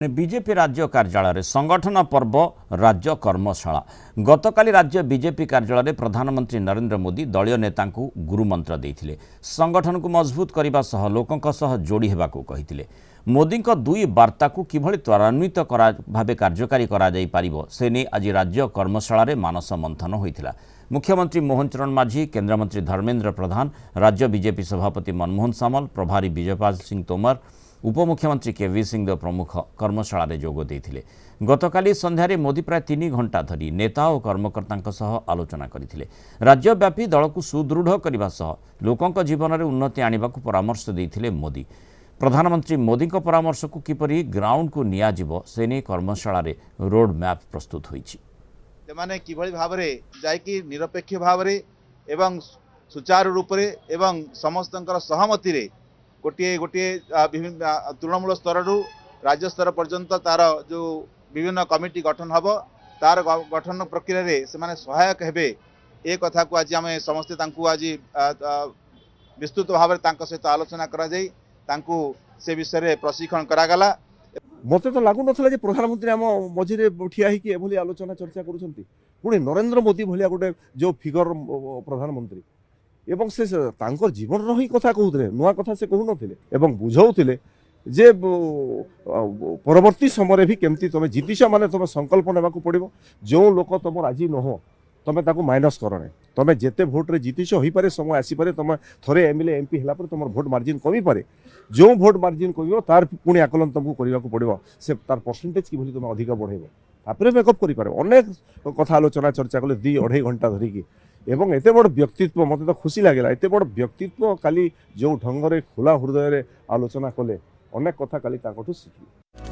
BJP राज्य कार्यालय संगठन पर्व राज्य कर्मशाला गतकाली राज्य बीजेपी कार्यालय प्रधानमंत्री नरेंद्र मोदी दलीय नेता गुरुमंत्र देते संगठन को मजबूत करने सह लोकों सह जोड़ी हेबाकू कहिथिले। मोदी दुई वार्ता को किभली त्वरान्वित भाव कार्यकारी से नहीं आज राज्य कर्मशाला मानस मंथन होता। मुख्यमंत्री मोहन चरण मांझी, केन्द्रमंत्री धर्मेन्द्र प्रधान, राज्य बीजेपी सभापति मनमोहन सामल, प्रभारी विजयपाल सिंह तोमर, उपमुख्यमंत्री केवी सिंह प्रमुख कर्मशाला जोग देते। गतकाली संध्यारे मोदी प्राय 3 घंटा धरी नेता और कर्मकर्ता सह आलोचना करथिले। राज्यव्यापी दल को सुदृढ़ करने सह लोकों जीवन में उन्नति आने को परामर्श देते मोदी। प्रधानमंत्री मोदी परामर्श को किपरि ग्राउंड को नियाजिबो से नहीं कर्मशाला रोड मैप प्रस्तुत होईछि। से किभली भाव में जाकि निरपेक्ष भाव एवं सुचारू रूप से एवं समस्त सहमति रे गोटे गोटे विभिन्न तृणमूल स्तर राज्य स्तर पर्यंत तार जो विभिन्न कमिटी गठन हम तार गठन प्रक्रिया रे से माने सहायक हेबे ए कथा को आज आम समस्ते आज विस्तृत भाव में सहित आलोचना करा जाई से विषय में प्रशिक्षण करागला। मत तो लगुन प्रधानमंत्री आम मझे ठिया होगी आलोचना चर्चा करुँच पुणी नरेंद्र मोदी भाया गोटे जो फिगर प्रधानमंत्री एवं से तांकर जीवन रही कथा कहते नुआ कथा से कहू न बुझाऊे जे परवर्ती समय भी केमती तुम जीतिश माने तुम संकल्प नेबा पड़ो जो लोक तुम राजी नह तुम ताको माइनस करने तुम जिते भोट्रे जीतिश हो पारे समय आसीपे तुम थोड़े एमएलए एमपी है तुम भोट मार्जिन कमी पारे जो भोट मार्जिन कम तार पुणी आकलन तुमको करने पड़ो से तार परसेंटेज कि तुम अधिक बढ़ेब तापर मेकअप कर अनेक कथा आलोचना चर्चा कले 2-2.5 घंटा धरिकी एवं एत बड़ व्यक्तित्व मत तो खुशी लगे एत बड़ व्यक्तित्व काली जो ढंग से खोला हृदय आलोचना कले अनेक कथा काली शिखी।